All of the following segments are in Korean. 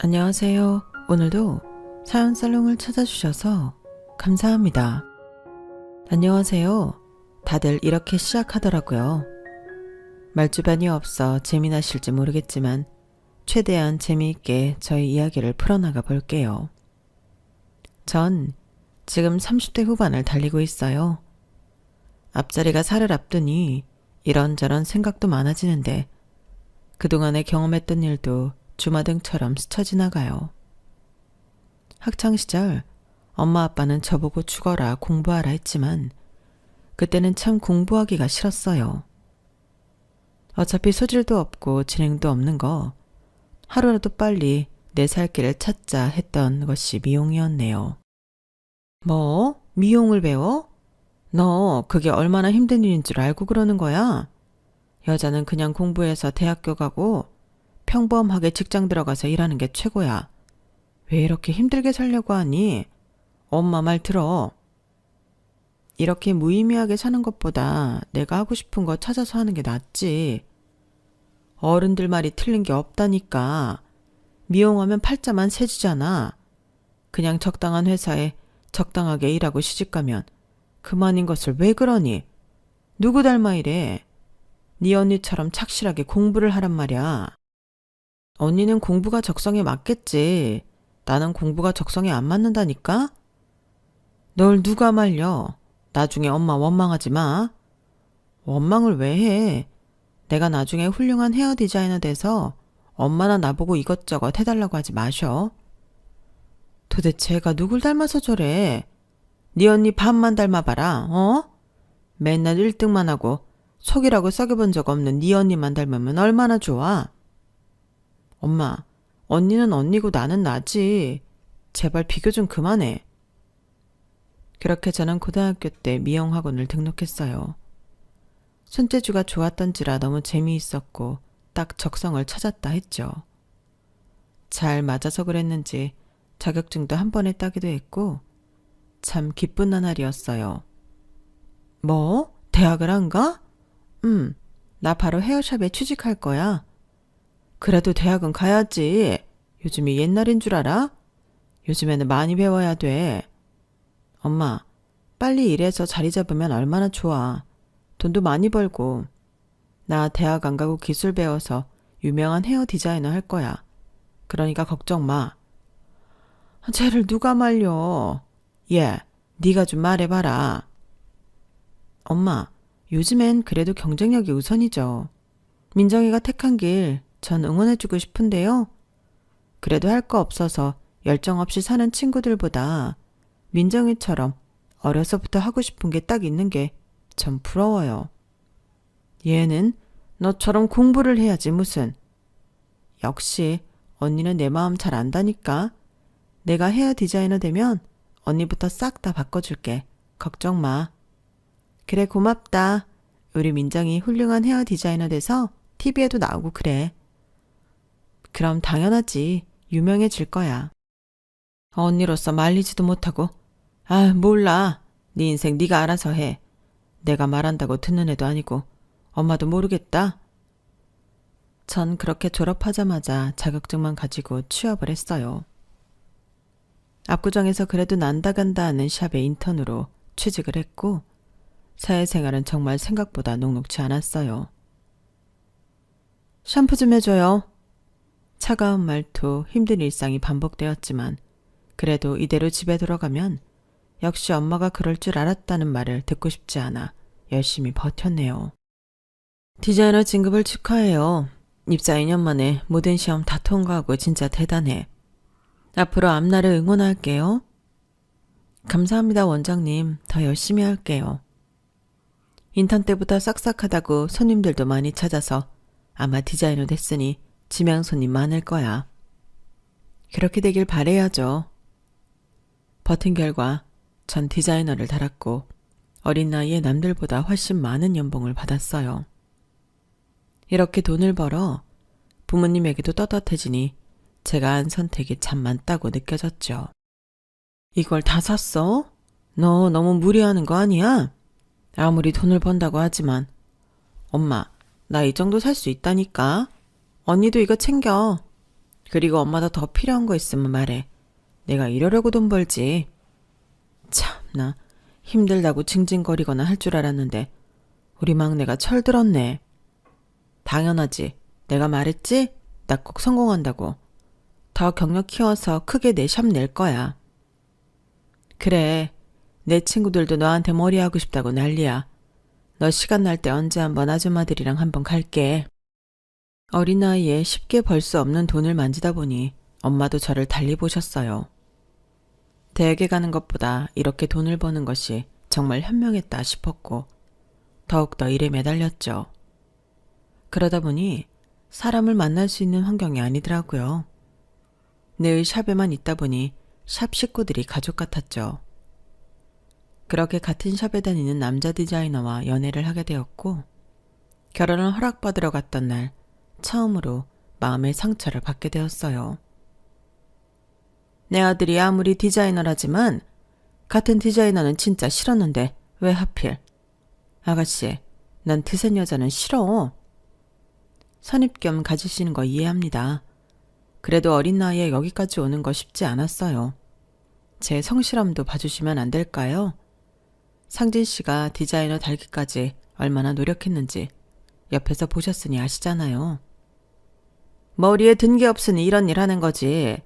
안녕하세요. 오늘도 사연 살롱을 찾아주셔서 감사합니다. 안녕하세요. 다들 이렇게 시작하더라고요. 말주변이 없어 재미나실지 모르겠지만 최대한 재미있게 저희 이야기를 풀어나가 볼게요. 전 지금 30대 후반을 달리고 있어요. 앞자리가 살을 앞두니 이런저런 생각도 많아지는데 그동안에 경험했던 일도 주마등처럼 스쳐 지나가요. 학창시절 엄마 아빠는 저보고 죽어라 공부하라 했지만 그때는 참 공부하기가 싫었어요. 어차피 소질도 없고 진행도 없는 거 하루라도 빨리 내 살 길을 찾자 했던 것이 미용이었네요. 뭐? 미용을 배워? 너 그게 얼마나 힘든 일인 줄 알고 그러는 거야? 여자는 그냥 공부해서 대학교 가고 평범하게 직장 들어가서 일하는 게 최고야. 왜 이렇게 힘들게 살려고 하니? 엄마 말 들어. 이렇게 무의미하게 사는 것보다 내가 하고 싶은 거 찾아서 하는 게 낫지. 어른들 말이 틀린 게 없다니까. 미용하면 팔자만 세지잖아. 그냥 적당한 회사에 적당하게 일하고 시집가면 그만인 것을 왜 그러니? 누구 닮아 이래? 네 언니처럼 착실하게 공부를 하란 말이야. 언니는 공부가 적성에 맞겠지. 나는 공부가 적성에 안 맞는다니까? 널 누가 말려? 나중에 엄마 원망하지 마. 원망을 왜 해? 내가 나중에 훌륭한 헤어 디자이너 돼서 엄마나 나보고 이것저것 해달라고 하지 마셔. 도대체 애가 누굴 닮아서 저래? 네 언니 반만 닮아봐라, 어? 맨날 1등만 하고 속이라고 썩여본 적 없는 네 언니만 닮으면 얼마나 좋아? 엄마, 언니는 언니고 나는 나지. 제발 비교 좀 그만해. 그렇게 저는 고등학교 때 미용학원을 등록했어요. 손재주가 좋았던지라 너무 재미있었고 딱 적성을 찾았다 했죠. 잘 맞아서 그랬는지 자격증도 한 번에 따기도 했고 참 기쁜 나날이었어요. 뭐? 대학을 안 가? 나 바로 헤어샵에 취직할 거야. 그래도 대학은 가야지. 요즘이 옛날인 줄 알아? 요즘에는 많이 배워야 돼. 엄마, 빨리 일해서 자리 잡으면 얼마나 좋아. 돈도 많이 벌고. 나 대학 안 가고 기술 배워서 유명한 헤어 디자이너 할 거야. 그러니까 걱정 마. 쟤를 누가 말려. 얘, 네가 좀 말해봐라. 엄마, 요즘엔 그래도 경쟁력이 우선이죠. 민정이가 택한 길 전 응원해주고 싶은데요. 그래도 할 거 없어서 열정 없이 사는 친구들보다 민정이처럼 어려서부터 하고 싶은 게 딱 있는 게 전 부러워요. 얘는 너처럼 공부를 해야지 무슨. 역시 언니는 내 마음 잘 안다니까. 내가 헤어 디자이너 되면 언니부터 싹 다 바꿔줄게. 걱정 마. 그래 고맙다. 우리 민정이 훌륭한 헤어 디자이너 돼서 TV에도 나오고 그래. 그럼 당연하지. 유명해질 거야. 언니로서 말리지도 못하고. 아 몰라. 네 인생 네가 알아서 해. 내가 말한다고 듣는 애도 아니고 엄마도 모르겠다. 전 그렇게 졸업하자마자 자격증만 가지고 취업을 했어요. 압구정에서 그래도 난다 간다 하는 샵에 인턴으로 취직을 했고 사회생활은 정말 생각보다 녹록지 않았어요. 샴푸 좀 해줘요. 차가운 말투, 힘든 일상이 반복되었지만 그래도 이대로 집에 들어가면 역시 엄마가 그럴 줄 알았다는 말을 듣고 싶지 않아 열심히 버텼네요. 디자이너 진급을 축하해요. 입사 2년 만에 모든 시험 다 통과하고 진짜 대단해. 앞으로 앞날을 응원할게요. 감사합니다 원장님. 더 열심히 할게요. 인턴 때부터 싹싹하다고 손님들도 많이 찾아서 아마 디자이너 됐으니 지명 손님 많을 거야. 그렇게 되길 바라야죠. 버틴 결과 전 디자이너를 달았고 어린 나이에 남들보다 훨씬 많은 연봉을 받았어요. 이렇게 돈을 벌어 부모님에게도 떳떳해지니 제가 한 선택이 참 많다고 느껴졌죠. 이걸 다 샀어? 너 너무 무리하는 거 아니야? 아무리 돈을 번다고 하지만 엄마, 나 이 정도 살 수 있다니까. 언니도 이거 챙겨. 그리고 엄마도 더 필요한 거 있으면 말해. 내가 이러려고 돈 벌지. 참나, 힘들다고 징징거리거나 할 줄 알았는데 우리 막내가 철들었네. 당연하지. 내가 말했지? 나 꼭 성공한다고. 더 경력 키워서 크게 내 샵 낼 거야. 그래. 내 친구들도 너한테 머리 하고 싶다고 난리야. 너 시간 날 때 언제 한번 아줌마들이랑 한번 갈게. 어린 나이에 쉽게 벌 수 없는 돈을 만지다 보니 엄마도 저를 달리 보셨어요. 대학에 가는 것보다 이렇게 돈을 버는 것이 정말 현명했다 싶었고 더욱더 일에 매달렸죠. 그러다 보니 사람을 만날 수 있는 환경이 아니더라고요. 늘 샵에만 있다 보니 샵 식구들이 가족 같았죠. 그렇게 같은 샵에 다니는 남자 디자이너와 연애를 하게 되었고 결혼을 허락받으러 갔던 날 처음으로 마음의 상처를 받게 되었어요. 내 아들이 아무리 디자이너라지만 같은 디자이너는 진짜 싫었는데 왜 하필. 아가씨, 난 드센 여자는 싫어. 선입견 가지시는 거 이해합니다. 그래도 어린 나이에 여기까지 오는 거 쉽지 않았어요. 제 성실함도 봐주시면 안 될까요? 상진 씨가 디자이너 달기까지 얼마나 노력했는지 옆에서 보셨으니 아시잖아요. 머리에 든 게 없으니 이런 일 하는 거지.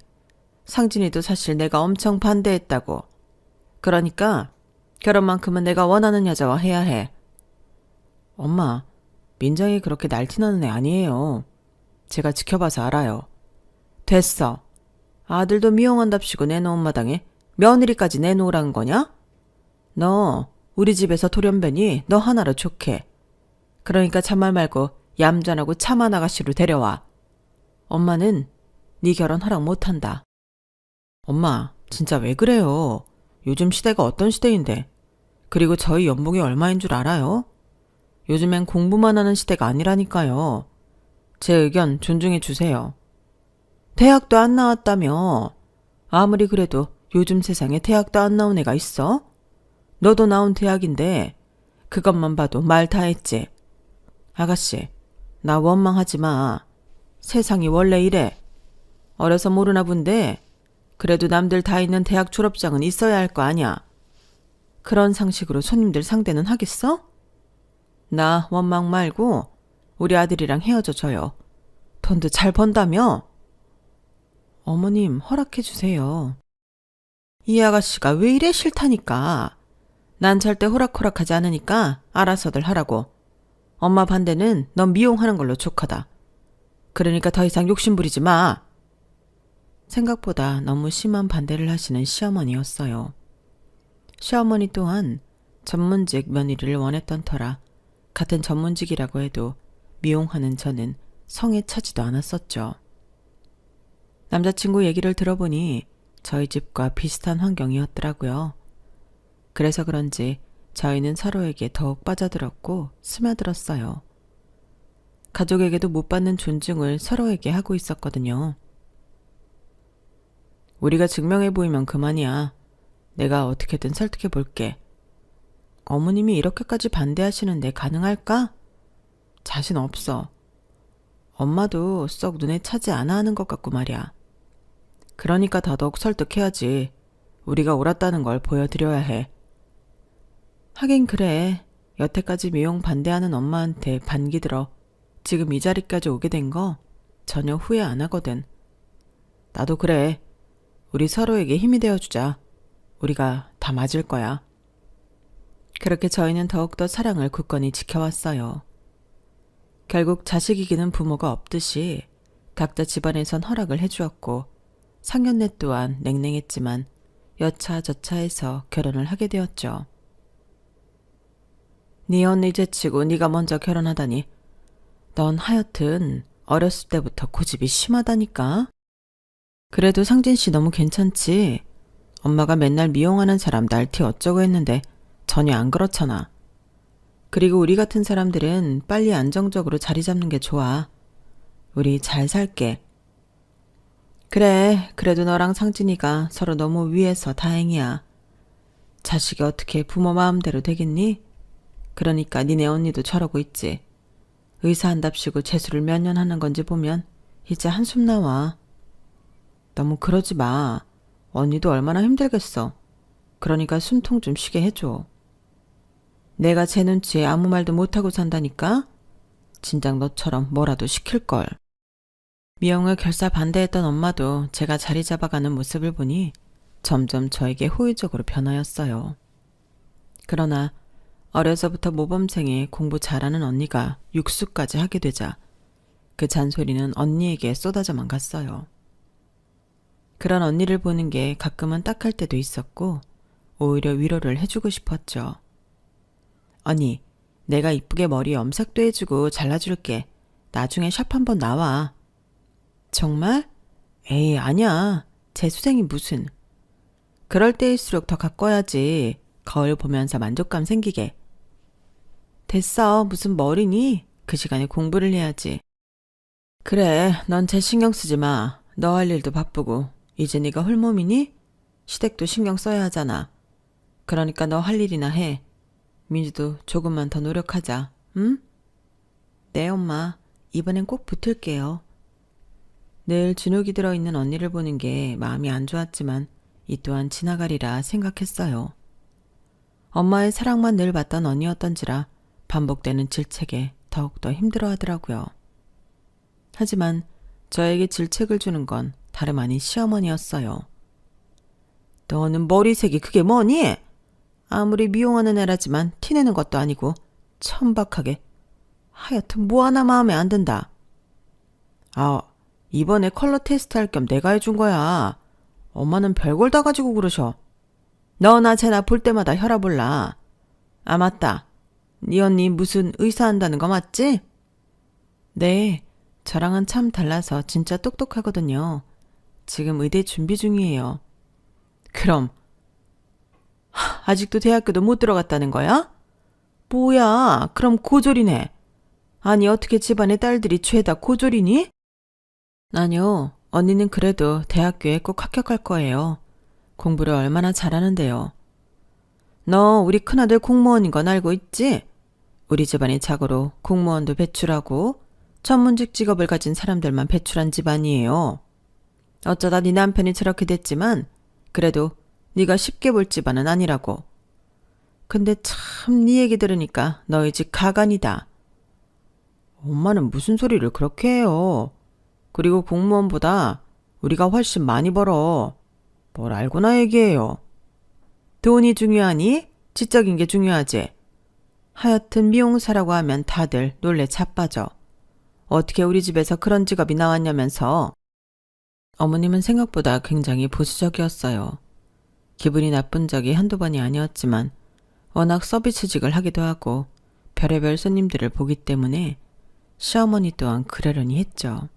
상진이도 사실 내가 엄청 반대했다고. 그러니까 결혼만큼은 내가 원하는 여자와 해야 해. 엄마, 민정이 그렇게 날티나는 애 아니에요. 제가 지켜봐서 알아요. 됐어. 아들도 미용한답시고 내놓은 마당에 며느리까지 내놓으라는 거냐? 너 우리 집에서 돌연변이 너 하나로 족해. 그러니까 참말 말고 얌전하고 참한 아가씨로 데려와. 엄마는 네 결혼 허락 못한다. 엄마, 진짜 왜 그래요? 요즘 시대가 어떤 시대인데. 그리고 저희 연봉이 얼마인 줄 알아요? 요즘엔 공부만 하는 시대가 아니라니까요. 제 의견 존중해 주세요. 대학도 안 나왔다며. 아무리 그래도 요즘 세상에 대학도 안 나온 애가 있어? 너도 나온 대학인데 그것만 봐도 말 다 했지. 아가씨, 나 원망하지 마. 세상이 원래 이래. 어려서 모르나 본데 그래도 남들 다 있는 대학 졸업장은 있어야 할 거 아냐. 그런 상식으로 손님들 상대는 하겠어? 나 원망 말고 우리 아들이랑 헤어져 줘요. 돈도 잘 번다며? 어머님 허락해 주세요. 이 아가씨가 왜 이래 싫다니까. 난 절대 호락호락하지 않으니까 알아서들 하라고. 엄마 반대는 넌 미용하는 걸로 족하다. 그러니까 더 이상 욕심 부리지 마. 생각보다 너무 심한 반대를 하시는 시어머니였어요. 시어머니 또한 전문직 며느리를 원했던 터라 같은 전문직이라고 해도 미용하는 저는 성에 차지도 않았었죠. 남자친구 얘기를 들어보니 저희 집과 비슷한 환경이었더라고요. 그래서 그런지 저희는 서로에게 더욱 빠져들었고 스며들었어요. 가족에게도 못 받는 존중을 서로에게 하고 있었거든요. 우리가 증명해 보이면 그만이야. 내가 어떻게든 설득해 볼게. 어머님이 이렇게까지 반대하시는데 가능할까? 자신 없어. 엄마도 썩 눈에 차지 않아 하는 것 같고 말이야. 그러니까 더더욱 설득해야지. 우리가 옳았다는 걸 보여드려야 해. 하긴 그래. 여태까지 미용 반대하는 엄마한테 반기 들어 지금 이 자리까지 오게 된 거 전혀 후회 안 하거든. 나도 그래. 우리 서로에게 힘이 되어주자. 우리가 다 맞을 거야. 그렇게 저희는 더욱더 사랑을 굳건히 지켜왔어요. 결국 자식 이기는 부모가 없듯이 각자 집안에선 허락을 해주었고 상견례 또한 냉랭했지만 여차저차해서 결혼을 하게 되었죠. 네 언니 제치고 네가 먼저 결혼하다니. 넌 하여튼 어렸을 때부터 고집이 심하다니까. 그래도 상진 씨 너무 괜찮지? 엄마가 맨날 미용하는 사람 날티 어쩌고 했는데 전혀 안 그렇잖아. 그리고 우리 같은 사람들은 빨리 안정적으로 자리 잡는 게 좋아. 우리 잘 살게. 그래, 그래도 너랑 상진이가 서로 너무 위해서 다행이야. 자식이 어떻게 부모 마음대로 되겠니? 그러니까 니네 언니도 저러고 있지. 의사 한답시고 재수를 몇 년 하는 건지 보면 이제 한숨 나와. 너무 그러지 마. 언니도 얼마나 힘들겠어. 그러니까 숨통 좀 쉬게 해줘. 내가 제 눈치에 아무 말도 못하고 산다니까? 진작 너처럼 뭐라도 시킬걸. 미영을 결사 반대했던 엄마도 제가 자리 잡아가는 모습을 보니 점점 저에게 호의적으로 변하였어요. 그러나 어려서부터 모범생에 공부 잘하는 언니가 육수까지 하게 되자 그 잔소리는 언니에게 쏟아져만 갔어요. 그런 언니를 보는 게 가끔은 딱할 때도 있었고 오히려 위로를 해주고 싶었죠. 언니, 내가 이쁘게 머리 염색도 해주고 잘라줄게. 나중에 샵 한번 나와. 정말? 에이, 아니야. 재수생이 무슨. 그럴 때일수록 더 가꿔야지. 거울 보면서 만족감 생기게. 됐어. 무슨 머리니? 그 시간에 공부를 해야지. 그래, 넌 제 신경 쓰지 마. 너 할 일도 바쁘고. 이제 네가 홀몸이니? 시댁도 신경 써야 하잖아. 그러니까 너 할 일이나 해. 민주도 조금만 더 노력하자. 응? 네, 엄마. 이번엔 꼭 붙을게요. 늘 주눅이 들어있는 언니를 보는 게 마음이 안 좋았지만 이 또한 지나가리라 생각했어요. 엄마의 사랑만 늘 받던 언니였던지라 반복되는 질책에 더욱더 힘들어하더라고요. 하지만 저에게 질책을 주는 건 다름 아닌 시어머니였어요. 너는 머리색이 그게 뭐니? 아무리 미용하는 애라지만 티내는 것도 아니고 천박하게. 하여튼 뭐 하나 마음에 안 든다. 아, 이번에 컬러 테스트 할 겸 내가 해준 거야. 엄마는 별걸 다 가지고 그러셔. 너나 쟤나 볼 때마다 혈압 올라. 아, 맞다. 네 언니 무슨 의사 한다는 거 맞지? 네, 저랑은 참 달라서 진짜 똑똑하거든요. 지금 의대 준비 중이에요. 그럼 아직도 대학교도 못 들어갔다는 거야? 뭐야, 그럼 고졸이네. 아니, 어떻게 집안의 딸들이 죄다 고졸이니? 아니요, 언니는 그래도 대학교에 꼭 합격할 거예요. 공부를 얼마나 잘하는데요. 너 우리 큰아들 공무원인 건 알고 있지? 우리 집안이 자고로 공무원도 배출하고 전문직 직업을 가진 사람들만 배출한 집안이에요. 어쩌다 네 남편이 저렇게 됐지만 그래도 네가 쉽게 볼 집안은 아니라고. 근데 참 네 얘기 들으니까 너희 집 가관이다. 엄마는 무슨 소리를 그렇게 해요. 그리고 공무원보다 우리가 훨씬 많이 벌어. 뭘 알고나 얘기해요. 돈이 중요하니? 지적인 게 중요하지. 하여튼 미용사라고 하면 다들 놀래 자빠져. 어떻게 우리 집에서 그런 직업이 나왔냐면서. 어머님은 생각보다 굉장히 보수적이었어요. 기분이 나쁜 적이 한두 번이 아니었지만 워낙 서비스직을 하기도 하고 별의별 손님들을 보기 때문에 시어머니 또한 그러려니 했죠.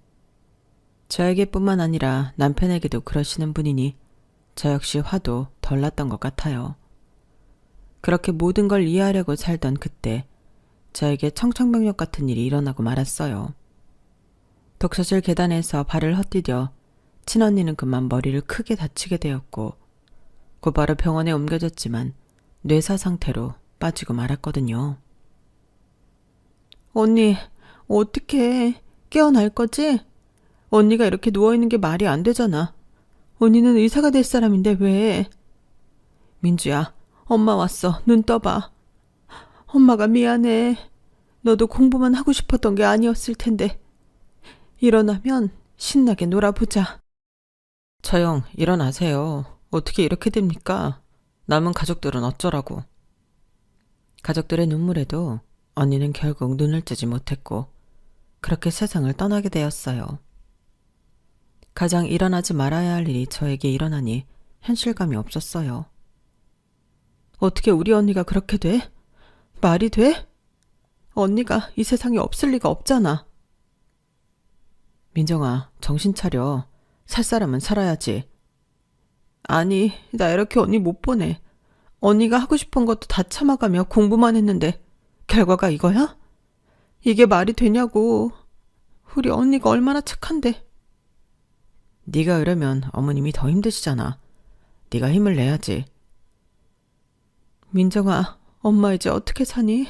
저에게뿐만 아니라 남편에게도 그러시는 분이니 저 역시 화도 덜 났던 것 같아요. 그렇게 모든 걸 이해하려고 살던 그때 저에게 청천벽력 같은 일이 일어나고 말았어요. 독서실 계단에서 발을 헛디뎌 친언니는 그만 머리를 크게 다치게 되었고 곧바로 병원에 옮겨졌지만 뇌사 상태로 빠지고 말았거든요. 언니, 어떡해. 깨어날 거지? 언니가 이렇게 누워있는 게 말이 안 되잖아. 언니는 의사가 될 사람인데 왜? 민주야, 엄마 왔어. 눈 떠봐. 엄마가 미안해. 너도 공부만 하고 싶었던 게 아니었을 텐데. 일어나면 신나게 놀아보자. 저영, 일어나세요. 어떻게 이렇게 됩니까? 남은 가족들은 어쩌라고. 가족들의 눈물에도 언니는 결국 눈을 뜨지 못했고 그렇게 세상을 떠나게 되었어요. 가장 일어나지 말아야 할 일이 저에게 일어나니 현실감이 없었어요. 어떻게 우리 언니가 그렇게 돼? 말이 돼? 언니가 이 세상에 없을 리가 없잖아. 민정아, 정신 차려. 살 사람은 살아야지. 아니, 나 이렇게 언니 못 보내. 언니가 하고 싶은 것도 다 참아가며 공부만 했는데 결과가 이거야? 이게 말이 되냐고. 우리 언니가 얼마나 착한데. 네가 이러면 어머님이 더 힘드시잖아. 네가 힘을 내야지. 민정아, 엄마 이제 어떻게 사니?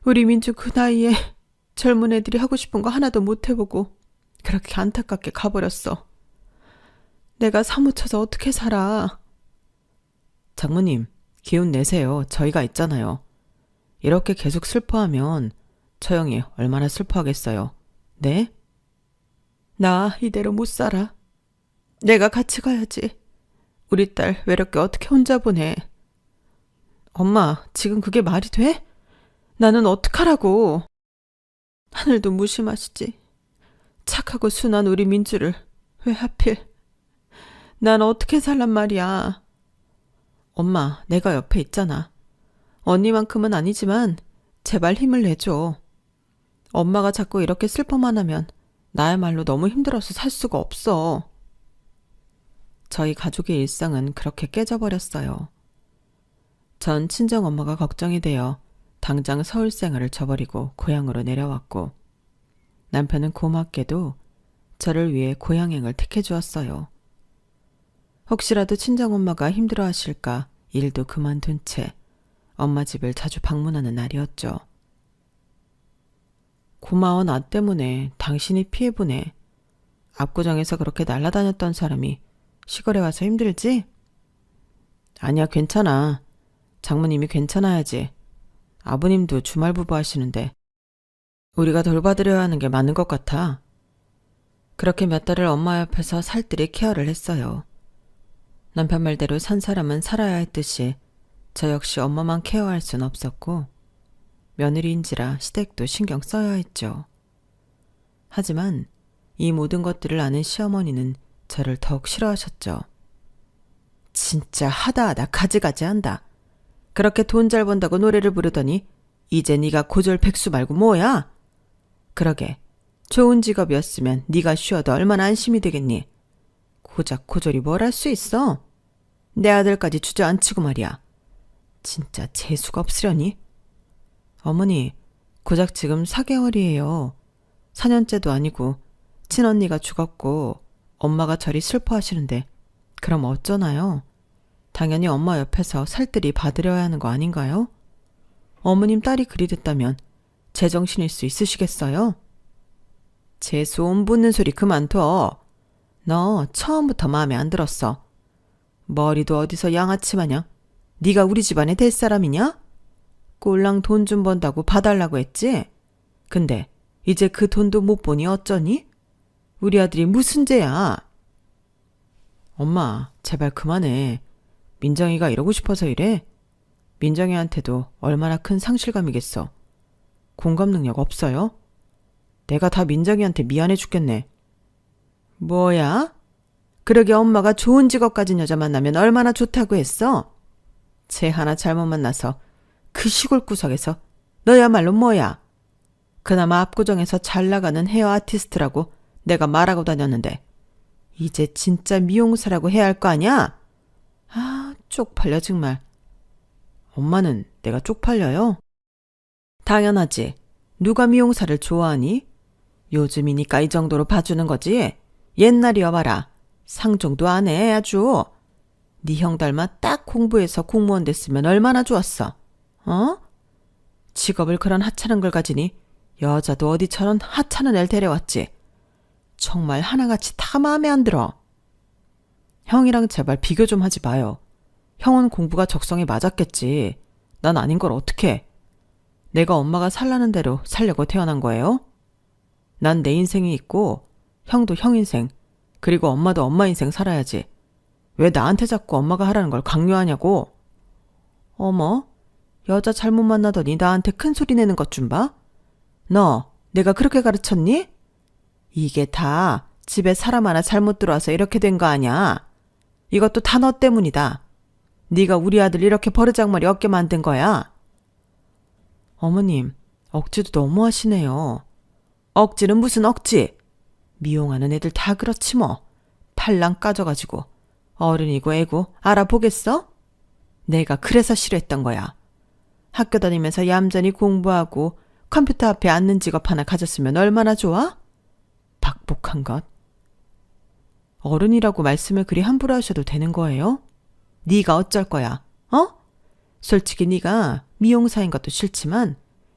우리 민주 그 나이에 젊은 애들이 하고 싶은 거 하나도 못 해보고 그렇게 안타깝게 가버렸어. 내가 사무쳐서 어떻게 살아. 장모님, 기운 내세요. 저희가 있잖아요. 이렇게 계속 슬퍼하면 처형이 얼마나 슬퍼하겠어요. 네? 나 이대로 못 살아. 내가 같이 가야지. 우리 딸 외롭게 어떻게 혼자 보내. 엄마, 지금 그게 말이 돼? 나는 어떡하라고. 하늘도 무심하시지. 착하고 순한 우리 민주를 왜 하필. 난 어떻게 살란 말이야. 엄마, 내가 옆에 있잖아. 언니만큼은 아니지만 제발 힘을 내줘. 엄마가 자꾸 이렇게 슬퍼만 하면 나야말로 너무 힘들어서 살 수가 없어. 저희 가족의 일상은 그렇게 깨져버렸어요. 전 친정엄마가 걱정이 되어 당장 서울 생활을 저버리고 고향으로 내려왔고, 남편은 고맙게도 저를 위해 고향행을 택해 주었어요. 혹시라도 친정엄마가 힘들어하실까 일도 그만둔 채 엄마 집을 자주 방문하는 날이었죠. 고마워, 나 때문에 당신이 피해보네. 압구정에서 그렇게 날아다녔던 사람이 시골에 와서 힘들지? 아니야, 괜찮아. 장모님이 괜찮아야지. 아버님도 주말부부 하시는데 우리가 돌봐드려야 하는 게 맞는 것 같아. 그렇게 몇 달을 엄마 옆에서 살뜰히 케어를 했어요. 남편 말대로 산 사람은 살아야 했듯이 저 역시 엄마만 케어할 순 없었고, 며느리인지라 시댁도 신경 써야 했죠. 하지만 이 모든 것들을 아는 시어머니는 저를 더욱 싫어하셨죠. 진짜 하다하다 가지가지 한다. 그렇게 돈 잘 번다고 노래를 부르더니 이제 네가 고졸 백수 말고 뭐야? 그러게, 좋은 직업이었으면 네가 쉬어도 얼마나 안심이 되겠니? 고작 고졸이 뭘 할 수 있어? 내 아들까지 주저앉히고 말이야. 진짜 재수가 없으려니? 어머니, 고작 지금 4개월이에요. 4년째도 아니고 친언니가 죽었고 엄마가 저리 슬퍼하시는데 그럼 어쩌나요? 당연히 엄마 옆에서 살뜰히 봐드려야 하는 거 아닌가요? 어머님 딸이 그리 됐다면 제정신일 수 있으시겠어요? 재수 온 붙는 소리 그만둬. 너 처음부터 마음에 안 들었어. 머리도 어디서 양아치 마냥 네가 우리 집안에 될 사람이냐? 꼴랑 돈 좀 번다고 봐달라고 했지? 근데 이제 그 돈도 못 보니 어쩌니? 우리 아들이 무슨 죄야? 엄마, 제발 그만해. 민정이가 이러고 싶어서 이래? 민정이한테도 얼마나 큰 상실감이겠어. 공감 능력 없어요? 내가 다 민정이한테 미안해 죽겠네. 뭐야? 그러게 엄마가 좋은 직업 가진 여자 만나면 얼마나 좋다고 했어? 쟤 하나 잘못 만나서 그 시골 구석에서 너야말로 뭐야? 그나마 압구정에서 잘 나가는 헤어 아티스트라고 내가 말하고 다녔는데 이제 진짜 미용사라고 해야 할 거 아니야? 아, 쪽팔려 정말. 엄마는 내가 쪽팔려요? 당연하지. 누가 미용사를 좋아하니? 요즘이니까 이 정도로 봐주는 거지. 옛날이여 봐라. 상종도 안 해 아주. 네 형 닮아 딱 공부해서 공무원 됐으면 얼마나 좋았어. 어? 직업을 그런 하찮은 걸 가지니 여자도 어디 저런 하찮은 애를 데려왔지. 정말 하나같이 다 마음에 안 들어. 형이랑 제발 비교 좀 하지 마요. 형은 공부가 적성에 맞았겠지. 난 아닌 걸 어떡해. 내가 엄마가 살라는 대로 살려고 태어난 거예요? 난 내 인생이 있고 형도 형 인생, 그리고 엄마도 엄마 인생 살아야지. 왜 나한테 자꾸 엄마가 하라는 걸 강요하냐고. 어머, 여자 잘못 만나더니 나한테 큰 소리 내는 것 좀 봐. 너 내가 그렇게 가르쳤니? 이게 다 집에 사람 하나 잘못 들어와서 이렇게 된 거 아냐. 이것도 다 너 때문이다. 네가 우리 아들 이렇게 버르장머리 없게 만든 거야. 어머님, 억지도 너무 하시네요. 억지는 무슨 억지. 미용하는 애들 다 그렇지 뭐. 팔랑 까져가지고 어른이고 애고 알아보겠어? 내가 그래서 싫어했던 거야. 학교 다니면서 얌전히 공부하고 컴퓨터 앞에 앉는 직업 하나 가졌으면 얼마나 좋아? 박복한 것. 어른이라고 말씀을 그리 함부로 하셔도 되는 거예요? 네가 어쩔 거야, 어? 솔직히 네가 미용사인 것도 싫지만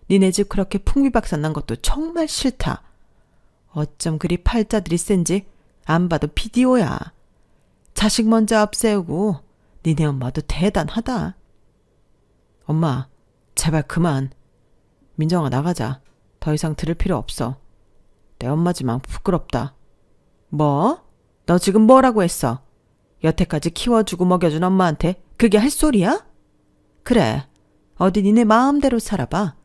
니네 집 그렇게 풍비박산 난 것도 정말 싫다. 어쩜 그리 팔자들이 센지 안 봐도 비디오야. 자식 먼저 앞세우고 니네 엄마도 대단하다. 엄마, 제발 그만. 민정아, 나가자. 더 이상 들을 필요 없어. 내 엄마지만 부끄럽다. 뭐? 너 지금 뭐라고 했어? 여태까지 키워주고 먹여준 엄마한테 그게 할 소리야? 그래, 어디 니네 마음대로 살아봐.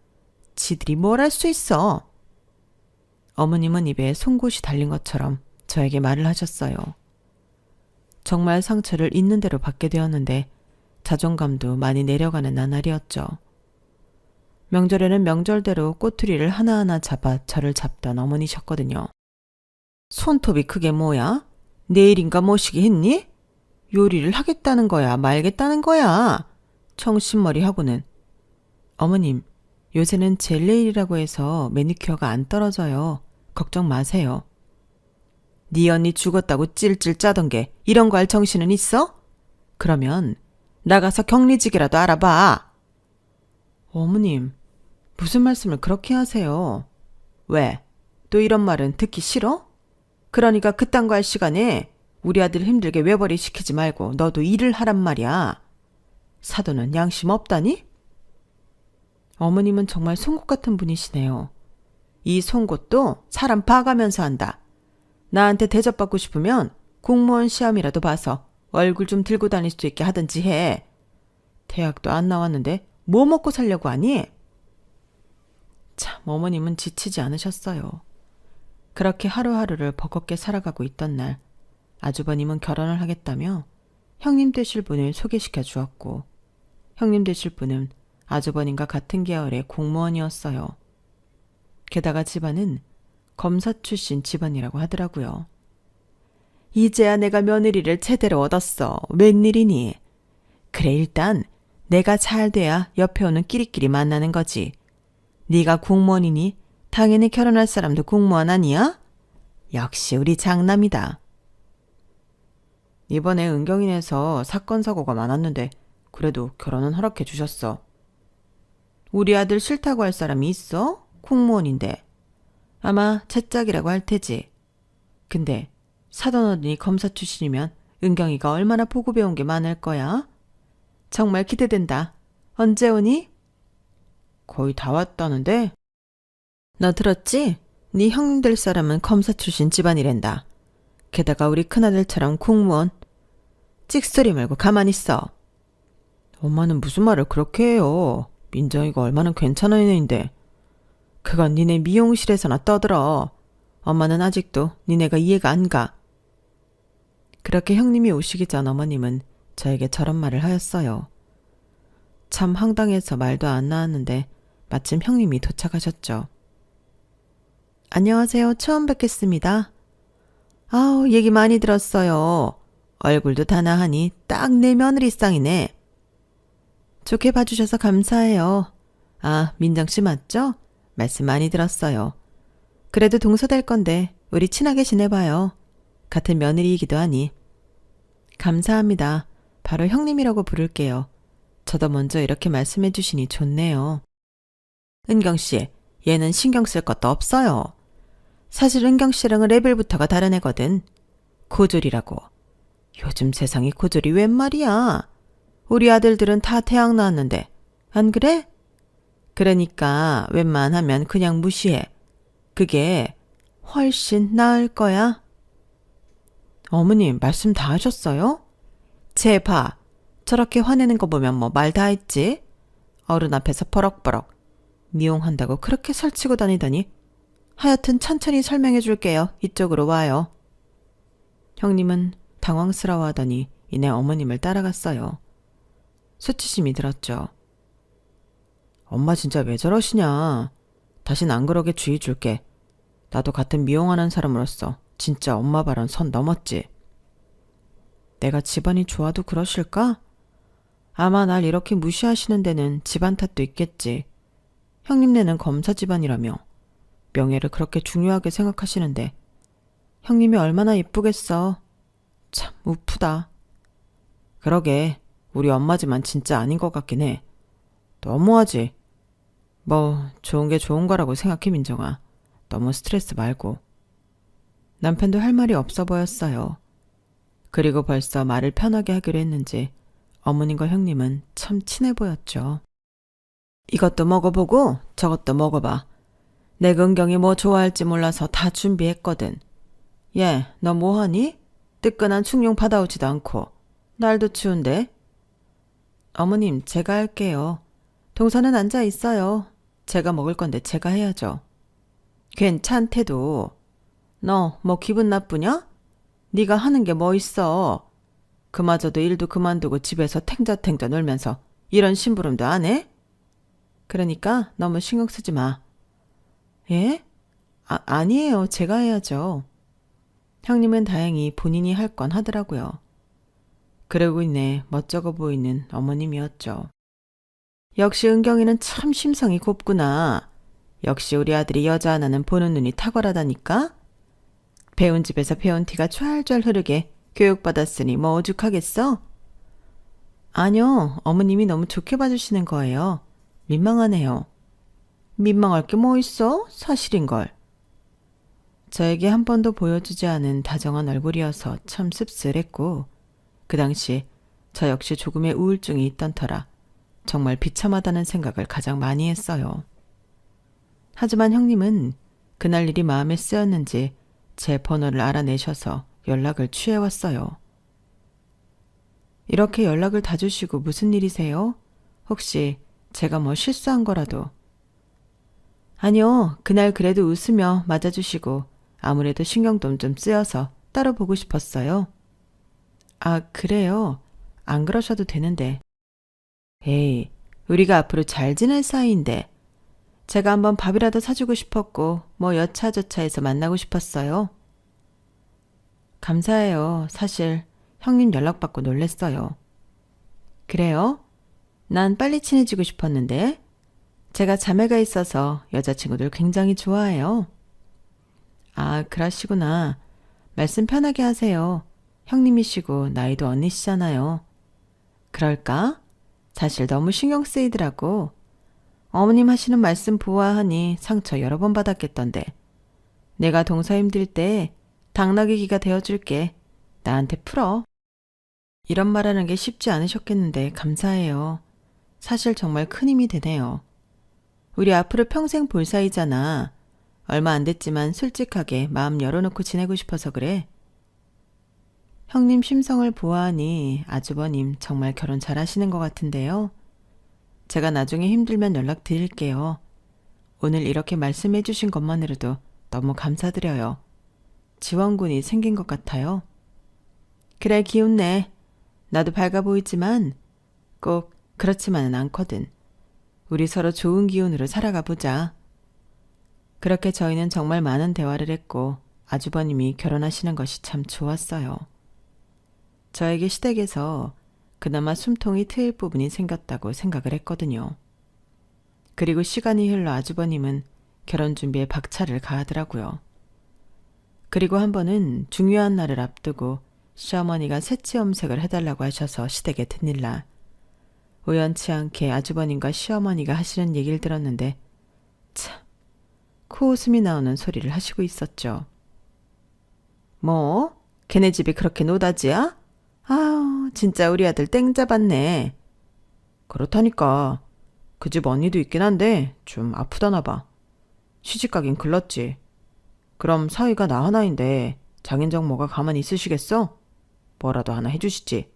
지들이 뭘 할 수 있어. 어머님은 입에 송곳이 달린 것처럼 저에게 말을 하셨어요. 정말 상처를 있는 대로 받게 되었는데 자존감도 많이 내려가는 나날이었죠. 명절에는 명절대로 꼬투리를 하나하나 잡아 저를 잡던 어머니셨거든요. 손톱이 그게 뭐야? 내일인가 모시기 했니? 요리를 하겠다는 거야, 말겠다는 거야? 청신머리 하고는. 어머님, 요새는 젤네일이라고 해서 매니큐어가 안 떨어져요. 걱정 마세요. 네 언니 죽었다고 찔찔 짜던 게 이런 거 할 정신은 있어? 그러면 나가서 격리직이라도 알아봐. 어머님, 무슨 말씀을 그렇게 하세요? 왜? 또 이런 말은 듣기 싫어? 그러니까 그딴 거 할 시간에 우리 아들 힘들게 외벌이 시키지 말고 너도 일을 하란 말이야. 사돈은 양심 없다니? 어머님은 정말 송곳 같은 분이시네요. 이 송곳도 사람 봐가면서 한다. 나한테 대접받고 싶으면 공무원 시험이라도 봐서 얼굴 좀 들고 다닐 수 있게 하든지 해. 대학도 안 나왔는데 뭐 먹고 살려고 하니? 참, 어머님은 지치지 않으셨어요. 그렇게 하루하루를 버겁게 살아가고 있던 날, 아주버님은 결혼을 하겠다며 형님 되실 분을 소개시켜 주었고, 형님 되실 분은 아주버님과 같은 계열의 공무원이었어요. 게다가 집안은 검사 출신 집안이라고 하더라고요. 이제야 내가 며느리를 제대로 얻었어. 웬일이니? 그래, 일단 내가 잘 돼야 옆에 오는 끼리끼리 만나는 거지. 네가 공무원이니 당연히 결혼할 사람도 공무원 아니야? 역시 우리 장남이다. 이번에 은경인에서 사건 사고가 많았는데 그래도 결혼은 허락해 주셨어. 우리 아들 싫다고 할 사람이 있어? 공무원인데. 아마 채짝이라고 할 테지. 근데 사돈 어른이 검사 출신이면 은경이가 얼마나 보고 배운 게 많을 거야? 정말 기대된다. 언제 오니? 거의 다 왔다는데? 너 들었지? 네 형님 될 사람은 검사 출신 집안이란다. 게다가 우리 큰아들처럼 공무원. 찍소리 말고 가만히 있어. 엄마는 무슨 말을 그렇게 해요. 민정이가 얼마나 괜찮은 애인데. 그건 니네 미용실에서나 떠들어. 엄마는 아직도 니네가 이해가 안 가. 그렇게 형님이 오시기 전 어머님은 저에게 저런 말을 하였어요. 참 황당해서 말도 안 나왔는데 마침 형님이 도착하셨죠. 안녕하세요. 처음 뵙겠습니다. 아우, 얘기 많이 들었어요. 얼굴도 다나하니 딱 내 며느리상이네. 좋게 봐주셔서 감사해요. 아, 민정씨 맞죠? 말씀 많이 들었어요. 그래도 동서될 건데 우리 친하게 지내봐요. 같은 며느리이기도 하니. 감사합니다. 바로 형님이라고 부를게요. 저도 먼저 이렇게 말씀해 주시니 좋네요. 은경씨, 얘는 신경 쓸 것도 없어요. 사실 은경씨랑은 레벨부터가 다른 애거든. 고졸이라고. 요즘 세상에 고졸이 웬 말이야. 우리 아들들은 다 대학 나왔는데. 안 그래? 그러니까 웬만하면 그냥 무시해. 그게 훨씬 나을 거야. 어머님, 말씀 다 하셨어요? 쟤 봐. 저렇게 화내는 거 보면 뭐 말 다 했지? 어른 앞에서 버럭버럭. 미용한다고 그렇게 설치고 다니더니. 하여튼 천천히 설명해 줄게요. 이쪽으로 와요. 형님은 당황스러워하더니 이내 어머님을 따라갔어요. 수치심이 들었죠. 엄마 진짜 왜 저러시냐. 다신 안 그러게 주의 줄게. 나도 같은 미용하는 사람으로서 진짜 엄마 발언 선 넘었지. 내가 집안이 좋아도 그러실까? 아마 날 이렇게 무시하시는 데는 집안 탓도 있겠지. 형님네는 검사 집안이라며 명예를 그렇게 중요하게 생각하시는데 형님이 얼마나 이쁘겠어. 참 우프다. 그러게 우리 엄마지만 진짜 아닌 것 같긴 해. 너무하지. 뭐 좋은 게 좋은 거라고 생각해 민정아. 너무 스트레스 말고. 남편도 할 말이 없어 보였어요. 그리고 벌써 말을 편하게 하기로 했는지 어머님과 형님은 참 친해 보였죠. 이것도 먹어보고 저것도 먹어봐. 내 은경이 뭐 좋아할지 몰라서 다 준비했거든. 얘, 너 뭐하니? 뜨끈한 충용 받아오지도 않고. 날도 추운데. 어머님, 제가 할게요. 동서는 앉아 있어요. 제가 먹을 건데 제가 해야죠. 괜찮대도. 너 뭐 기분 나쁘냐? 네가 하는 게 뭐 있어. 그마저도 일도 그만두고 집에서 탱자탱자 놀면서 이런 심부름도 안 해? 그러니까 너무 신경 쓰지 마. 예? 아니에요. 제가 해야죠. 형님은 다행히 본인이 할 건 하더라고요. 그러고 있네 멋쩍어 보이는 어머님이었죠. 역시 은경이는 참 심성이 곱구나. 역시 우리 아들이 여자 하나는 보는 눈이 탁월하다니까. 배운 집에서 배운 티가 좔좔 흐르게 교육받았으니 뭐 오죽하겠어? 아니요. 어머님이 너무 좋게 봐주시는 거예요. 민망하네요. 민망할 게 뭐 있어? 사실인걸. 저에게 한 번도 보여주지 않은 다정한 얼굴이어서 참 씁쓸했고 그 당시 저 역시 조금의 우울증이 있던 터라 정말 비참하다는 생각을 가장 많이 했어요. 하지만 형님은 그날 일이 마음에 쓰였는지 제 번호를 알아내셔서 연락을 취해왔어요. 이렇게 연락을 다 주시고 무슨 일이세요? 혹시 제가 뭐 실수한 거라도. 아니요. 그날 그래도 웃으며 맞아주시고 아무래도 신경도 좀 쓰여서 따로 보고 싶었어요. 아, 그래요? 안 그러셔도 되는데. 에이, 우리가 앞으로 잘 지낼 사이인데 제가 한번 밥이라도 사주고 싶었고 뭐 여차저차해서 만나고 싶었어요. 감사해요. 사실 형님 연락받고 놀랬어요. 그래요? 난 빨리 친해지고 싶었는데 제가 자매가 있어서 여자친구들 굉장히 좋아해요. 아, 그러시구나. 말씀 편하게 하세요. 형님이시고 나이도 언니시잖아요. 그럴까? 사실 너무 신경 쓰이더라고. 어머님 하시는 말씀 보아하니 상처 여러 번 받았겠던데. 내가 동서 힘들 때 당나귀기가 되어줄게. 나한테 풀어. 이런 말하는 게 쉽지 않으셨겠는데 감사해요. 사실 정말 큰 힘이 되네요. 우리 앞으로 평생 볼 사이잖아. 얼마 안 됐지만 솔직하게 마음 열어놓고 지내고 싶어서 그래. 형님 심성을 보아하니 아주버님 정말 결혼 잘하시는 것 같은데요. 제가 나중에 힘들면 연락드릴게요. 오늘 이렇게 말씀해 주신 것만으로도 너무 감사드려요. 지원군이 생긴 것 같아요. 그래, 기운내. 나도 밝아 보이지만 꼭 그렇지만은 않거든. 우리 서로 좋은 기운으로 살아가 보자. 그렇게 저희는 정말 많은 대화를 했고 아주버님이 결혼하시는 것이 참 좋았어요. 저에게 시댁에서 그나마 숨통이 트일 부분이 생겼다고 생각을 했거든요. 그리고 시간이 흘러 아주버님은 결혼 준비에 박차를 가하더라고요. 그리고 한 번은 중요한 날을 앞두고 시어머니가 새치 염색을 해달라고 하셔서 시댁에 든일 날 우연치 않게 아주버님과 시어머니가 하시는 얘기를 들었는데 참 코웃음이 나오는 소리를 하시고 있었죠. 뭐? 걔네 집이 그렇게 노다지야? 아우 진짜 우리 아들 땡 잡았네. 그렇다니까. 그 집 언니도 있긴 한데 좀 아프다나 봐. 시집가긴 글렀지. 그럼 사위가 나 하나인데 장인정모가 가만히 있으시겠어? 뭐라도 하나 해주시지.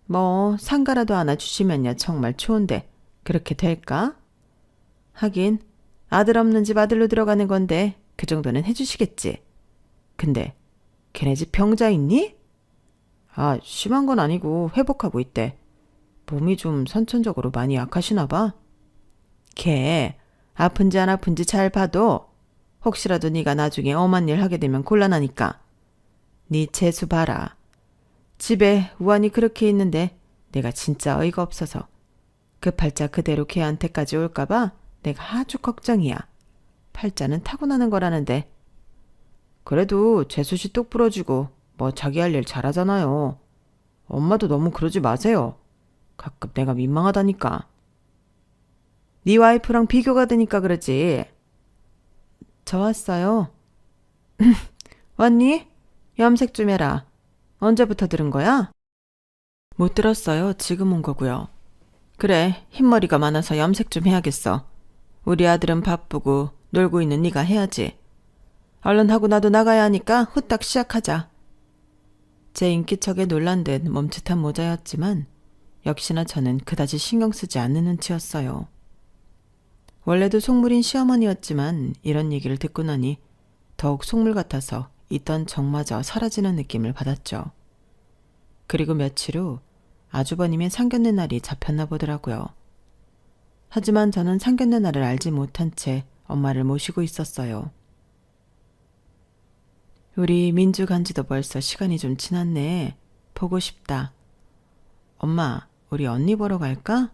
뭐 상가라도 하나 주시면야 정말 좋은데 그렇게 될까? 하긴 아들 없는 집 아들로 들어가는 건데 그 정도는 해주시겠지. 근데 걔네 집 병자 있니? 아, 심한 건 아니고 회복하고 있대. 몸이 좀 선천적으로 많이 약하시나 봐. 걔 아픈지 안 아픈지 잘 봐도 혹시라도 네가 나중에 엄한 일 하게 되면 곤란하니까. 네 재수 봐라. 집에 우환이 그렇게 있는데 내가 진짜 어이가 없어서 그 팔자 그대로 걔한테까지 올까봐 내가 아주 걱정이야. 팔자는 타고나는 거라는데. 그래도 재수씨 똑 부러지고 뭐 자기 할 일 잘하잖아요. 엄마도 너무 그러지 마세요. 가끔 내가 민망하다니까. 네 와이프랑 비교가 되니까 그러지. 저 왔어요. 왔니? 염색 좀 해라. 언제부터 들은 거야? 못 들었어요. 지금 온 거고요. 그래, 흰머리가 많아서 염색 좀 해야겠어. 우리 아들은 바쁘고 놀고 있는 네가 해야지. 얼른 하고 나도 나가야 하니까 후딱 시작하자. 제 인기척에 놀란 듯 멈칫한 모자였지만 역시나 저는 그다지 신경 쓰지 않는 눈치였어요. 원래도 속물인 시어머니였지만 이런 얘기를 듣고 나니 더욱 속물 같아서 있던 정마저 사라지는 느낌을 받았죠. 그리고 며칠 후 아주버님의 상견례 날이 잡혔나 보더라고요. 하지만 저는 상견례 날을 알지 못한 채 엄마를 모시고 있었어요. 우리 민주 간지도 벌써 시간이 좀 지났네. 보고 싶다. 엄마, 우리 언니 보러 갈까?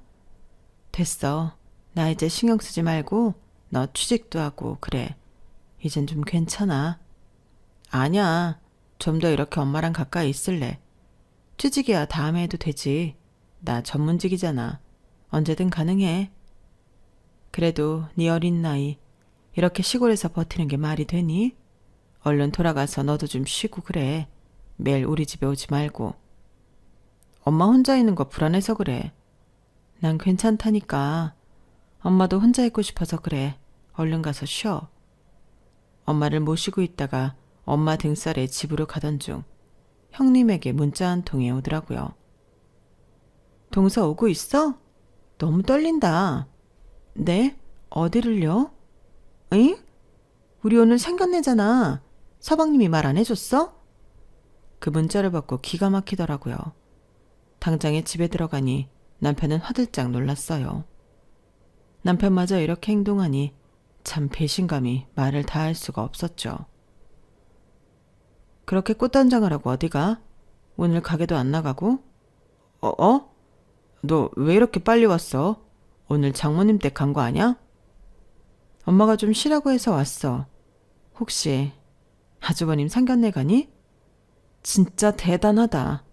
됐어. 나 이제 신경 쓰지 말고 너 취직도 하고 그래. 이젠 좀 괜찮아. 아니야. 좀 더 이렇게 엄마랑 가까이 있을래. 취직이야 다음에 해도 되지. 나 전문직이잖아. 언제든 가능해. 그래도 네 어린 나이 이렇게 시골에서 버티는 게 말이 되니? 얼른 돌아가서 너도 좀 쉬고 그래. 매일 우리 집에 오지 말고. 엄마 혼자 있는 거 불안해서 그래. 난 괜찮다니까. 엄마도 혼자 있고 싶어서 그래. 얼른 가서 쉬어. 엄마를 모시고 있다가 엄마 등살에 집으로 가던 중 형님에게 문자 한 통이 오더라고요. 동서 오고 있어? 너무 떨린다. 네? 어디를요? 응? 우리 오늘 상견례잖아. 서방님이 말 안 해줬어? 그 문자를 받고 기가 막히더라고요. 당장에 집에 들어가니 남편은 화들짝 놀랐어요. 남편마저 이렇게 행동하니 참 배신감이 말을 다할 수가 없었죠. 그렇게 꽃단장을 하고 어디가? 오늘 가게도 안 나가고? 너 왜 이렇게 빨리 왔어? 오늘 장모님 댁 간 거 아냐? 엄마가 좀 쉬라고 해서 왔어. 혹시 아주버님 상견례 가니? 진짜 대단하다.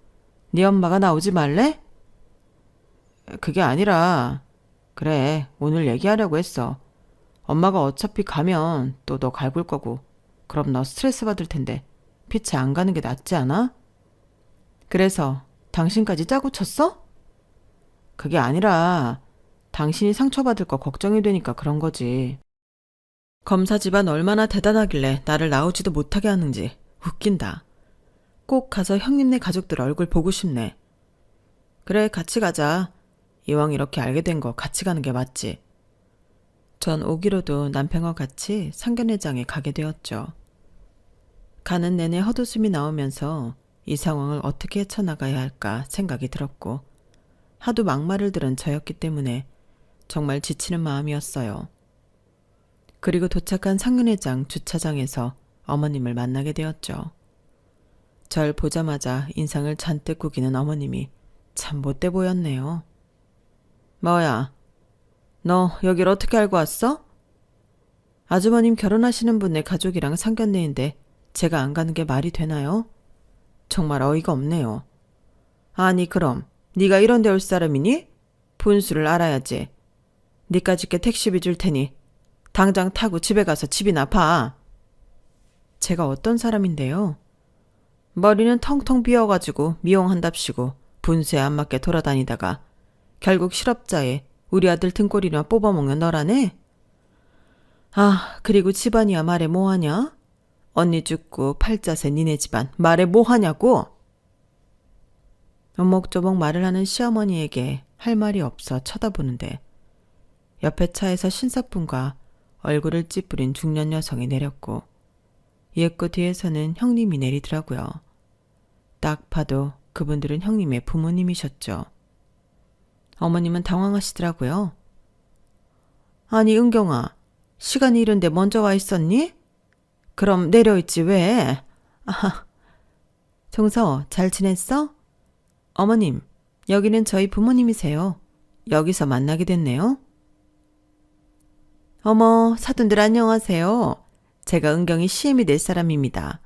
네 엄마가 나오지 말래? 그게 아니라 그래 오늘 얘기하려고 했어. 엄마가 어차피 가면 또 너 갈굴 거고 그럼 너 스트레스 받을 텐데 피치 안 가는 게 낫지 않아? 그래서 당신까지 짜고 쳤어? 그게 아니라 당신이 상처받을 거 걱정이 되니까 그런 거지. 검사 집안 얼마나 대단하길래 나를 나오지도 못하게 하는지 웃긴다. 꼭 가서 형님네 가족들 얼굴 보고 싶네. 그래 같이 가자. 이왕 이렇게 알게 된 거 같이 가는 게 맞지. 전 오기로도 남편과 같이 상견례장에 가게 되었죠. 가는 내내 헛웃음이 나오면서 이 상황을 어떻게 헤쳐나가야 할까 생각이 들었고 하도 막말을 들은 저였기 때문에 정말 지치는 마음이었어요. 그리고 도착한 상견례장 주차장에서 어머님을 만나게 되었죠. 절 보자마자 인상을 잔뜩 구기는 어머님이 참 못돼 보였네요. 뭐야, 너 여길 어떻게 알고 왔어? 아주버님 결혼하시는 분의 가족이랑 상견례인데 제가 안 가는 게 말이 되나요? 정말 어이가 없네요. 아니 그럼 네가 이런 데 올 사람이니? 분수를 알아야지. 니까짓게 택시비 줄 테니 당장 타고 집에 가서 집이나 봐. 제가 어떤 사람인데요? 머리는 텅텅 비어가지고 미용한답시고 분수에 안 맞게 돌아다니다가 결국 실업자에 우리 아들 등골이나 뽑아먹는 너라네? 아, 그리고 집안이야 말해 뭐하냐? 언니 죽고 팔자세 니네 집안 말해 뭐하냐고? 오목조목 말을 하는 시어머니에게 할 말이 없어 쳐다보는데 옆에 차에서 신사분과 얼굴을 찌푸린 중년 여성이 내렸고 이윽고 뒤에서는 형님이 내리더라고요. 딱 봐도 그분들은 형님의 부모님이셨죠. 어머님은 당황하시더라고요. 아니 은경아, 시간이 이른데 먼저 와 있었니? 그럼 내려있지 왜? 아하. 종서 잘 지냈어? 어머님, 여기는 저희 부모님이세요. 여기서 만나게 됐네요. 어머, 사돈들 안녕하세요. 제가 은경이 시엠이 될 사람입니다.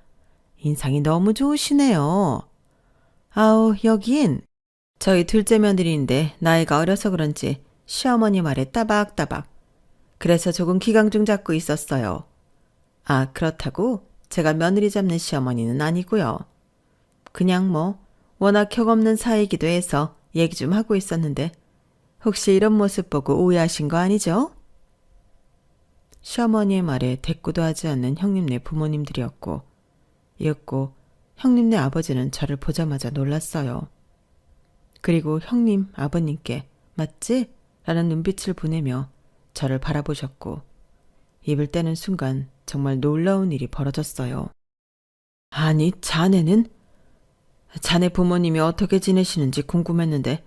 인상이 너무 좋으시네요. 아우, 여긴 저희 둘째 며느리인데 나이가 어려서 그런지 시어머니 말에 따박따박. 그래서 조금 기강중 잡고 있었어요. 아, 그렇다고 제가 며느리 잡는 시어머니는 아니고요. 그냥 워낙 격없는 사이이기도 해서 얘기 좀 하고 있었는데 혹시 이런 모습 보고 오해하신 거 아니죠? 시어머니의 말에 대꾸도 하지 않는 형님네 부모님들이었고 이윽고 형님네 아버지는 저를 보자마자 놀랐어요. 그리고 형님 아버님께 맞지? 라는 눈빛을 보내며 저를 바라보셨고 입을 떼는 순간 정말 놀라운 일이 벌어졌어요. 아니, 자네는? 자네 부모님이 어떻게 지내시는지 궁금했는데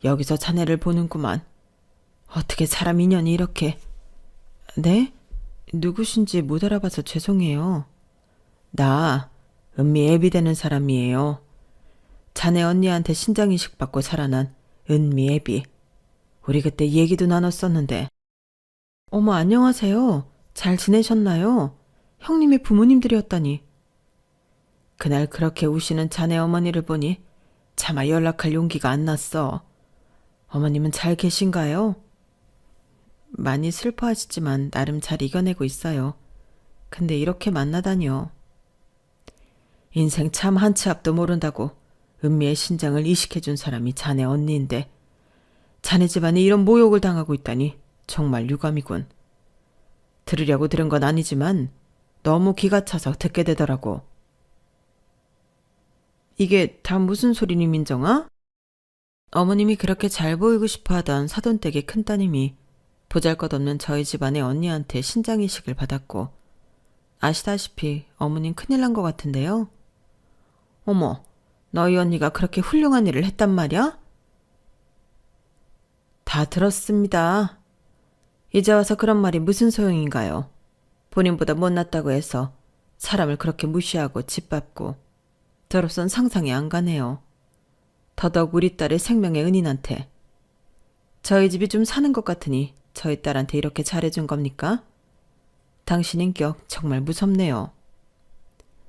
여기서 자네를 보는구만. 어떻게 사람 인연이 이렇게... 네? 누구신지 못 알아봐서 죄송해요. 나 은미 애비 되는 사람이에요. 자네 언니한테 신장이식 받고 살아난 은미 애비. 우리 그때 얘기도 나눴었는데. 어머, 안녕하세요. 잘 지내셨나요? 형님의 부모님들이었다니. 그날 그렇게 우시는 자네 어머니를 보니 차마 연락할 용기가 안 났어. 어머님은 잘 계신가요? 많이 슬퍼하시지만 나름 잘 이겨내고 있어요. 근데 이렇게 만나다니요. 인생 참 한 치 앞도 모른다고 은미의 신장을 이식해준 사람이 자네 언니인데 자네 집안이 이런 모욕을 당하고 있다니 정말 유감이군. 들으려고 들은 건 아니지만 너무 기가 차서 듣게 되더라고. 이게 다 무슨 소리니 민정아? 어머님이 그렇게 잘 보이고 싶어하던 사돈댁의 큰따님이 보잘것없는 저희 집안의 언니한테 신장이식을 받았고 아시다시피 어머님 큰일 난 것 같은데요. 어머, 너희 언니가 그렇게 훌륭한 일을 했단 말이야? 다 들었습니다. 이제 와서 그런 말이 무슨 소용인가요? 본인보다 못났다고 해서 사람을 그렇게 무시하고 짓밟고 저로선 상상이 안 가네요. 더더욱 우리 딸의 생명의 은인한테. 저희 집이 좀 사는 것 같으니 저희 딸한테 이렇게 잘해준 겁니까? 당신 인격 정말 무섭네요.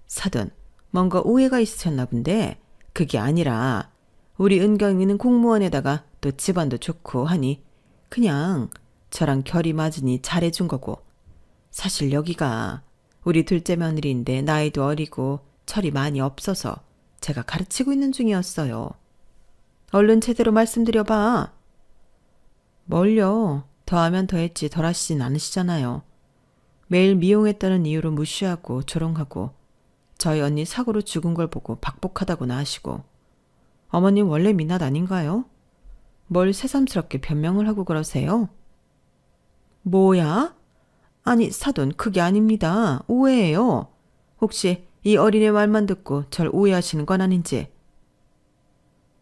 사돈, 뭔가 오해가 있으셨나 본데 그게 아니라 우리 은경이는 공무원에다가 또 집안도 좋고 하니 그냥 저랑 결이 맞으니 잘해준 거고 사실 여기가 우리 둘째 며느리인데 나이도 어리고 철이 많이 없어서 제가 가르치고 있는 중이었어요. 얼른 제대로 말씀드려봐. 뭘요? 더하면 더했지 덜하시진 않으시잖아요. 매일 미용했다는 이유로 무시하고 조롱하고 저희 언니 사고로 죽은 걸 보고 박복하다고나 하시고 어머님 원래 민낯 아닌가요? 뭘 새삼스럽게 변명을 하고 그러세요? 뭐야? 아니 사돈 그게 아닙니다. 오해예요. 혹시 이 어린애 말만 듣고 절 오해하시는 건 아닌지.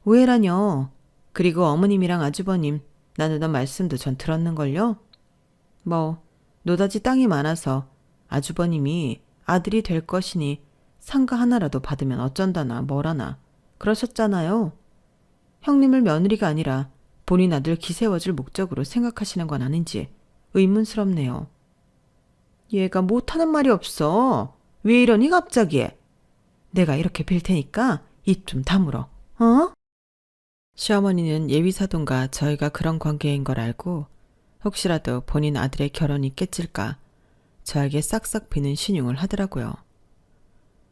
오해라뇨. 그리고 어머님이랑 아주버님 나누던 말씀도 전 들었는걸요. 노다지 땅이 많아서 아주버님이 아들이 될 것이니 상가 하나라도 받으면 어쩐다나 뭐라나 그러셨잖아요. 형님을 며느리가 아니라 본인 아들 기세워줄 목적으로 생각하시는 건 아닌지 의문스럽네요. 얘가 못하는 말이 없어. 왜 이러니 갑자기? 내가 이렇게 빌 테니까 입 좀 다물어. 어? 시어머니는 예비사돈과 저희가 그런 관계인 걸 알고 혹시라도 본인 아들의 결혼이 깨질까 저에게 싹싹 비는 신용을 하더라고요.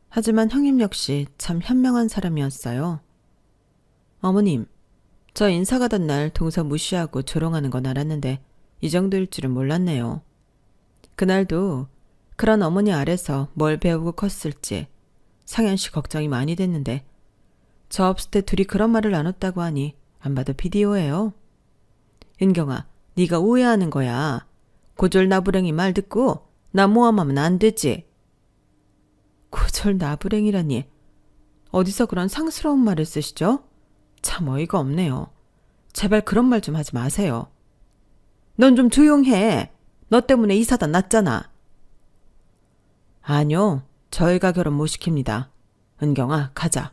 하지만 형님 역시 참 현명한 사람이었어요. 어머님, 저 인사 가던 날 동서 무시하고 조롱하는 건 알았는데 이 정도일 줄은 몰랐네요. 그날도 그런 어머니 아래서 뭘 배우고 컸을지 상현 씨 걱정이 많이 됐는데 저 없을 때 둘이 그런 말을 나눴다고 하니 안 봐도 비디오예요. 은경아, 네가 오해하는 거야. 고졸 나부랭이 말 듣고 나 모함하면 안 되지. 고졸 나부랭이라니. 어디서 그런 상스러운 말을 쓰시죠? 참 어이가 없네요. 제발 그런 말 좀 하지 마세요. 넌 좀 조용해. 너 때문에 이 사단 났잖아. 아니요. 저희가 결혼 못 시킵니다. 은경아, 가자.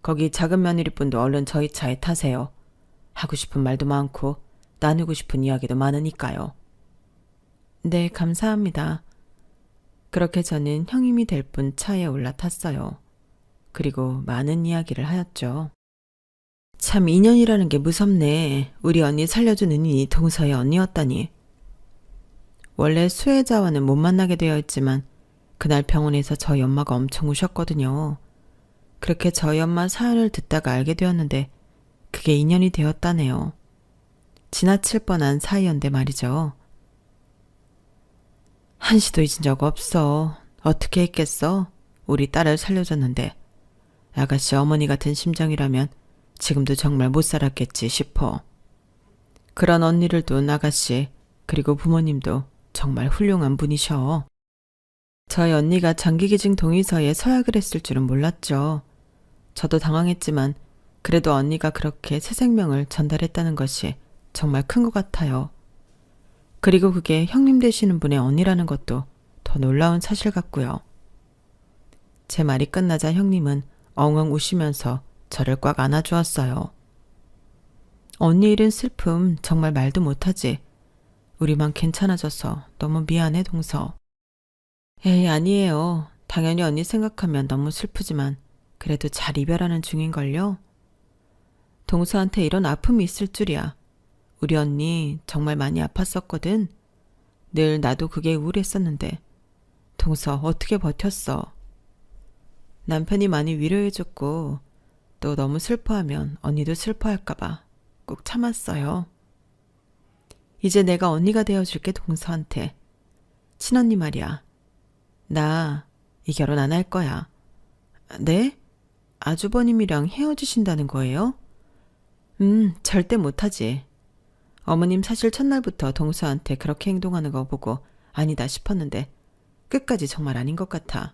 거기 작은 며느리분도 얼른 저희 차에 타세요. 하고 싶은 말도 많고 나누고 싶은 이야기도 많으니까요. 네, 감사합니다. 그렇게 저는 형님이 될 분 차에 올라탔어요. 그리고 많은 이야기를 하였죠. 참 인연이라는 게 무섭네. 우리 언니 살려준 은인이 동서의 언니였다니. 원래 수혜자와는 못 만나게 되어 있지만 그날 병원에서 저희 엄마가 엄청 우셨거든요. 그렇게 저희 엄마 사연을 듣다가 알게 되었는데 그게 인연이 되었다네요. 지나칠 뻔한 사이였는데 말이죠. 한시도 잊은 적 없어. 어떻게 했겠어? 우리 딸을 살려줬는데 아가씨 어머니 같은 심정이라면 지금도 정말 못 살았겠지 싶어. 그런 언니를 둔 아가씨 그리고 부모님도 정말 훌륭한 분이셔. 저희 언니가 장기기증 동의서에 서약을 했을 줄은 몰랐죠. 저도 당황했지만 그래도 언니가 그렇게 새 생명을 전달했다는 것이 정말 큰 것 같아요. 그리고 그게 형님 되시는 분의 언니라는 것도 더 놀라운 사실 같고요. 제 말이 끝나자 형님은 엉엉 우시면서 저를 꽉 안아주었어요. 언니 일은 슬픔 정말 말도 못하지. 우리만 괜찮아져서 너무 미안해 동서. 에이 아니에요. 당연히 언니 생각하면 너무 슬프지만 그래도 잘 이별하는 중인걸요. 동서한테 이런 아픔이 있을 줄이야. 우리 언니 정말 많이 아팠었거든. 늘 나도 그게 우울했었는데 동서 어떻게 버텼어. 남편이 많이 위로해줬고 또 너무 슬퍼하면 언니도 슬퍼할까봐 꼭 참았어요. 이제 내가 언니가 되어줄게 동서한테. 친언니 말이야. 나 이 결혼 안 할 거야. 네? 아주버님이랑 헤어지신다는 거예요? 절대 못하지. 어머님 사실 첫날부터 동서한테 그렇게 행동하는 거 보고 아니다 싶었는데 끝까지 정말 아닌 것 같아.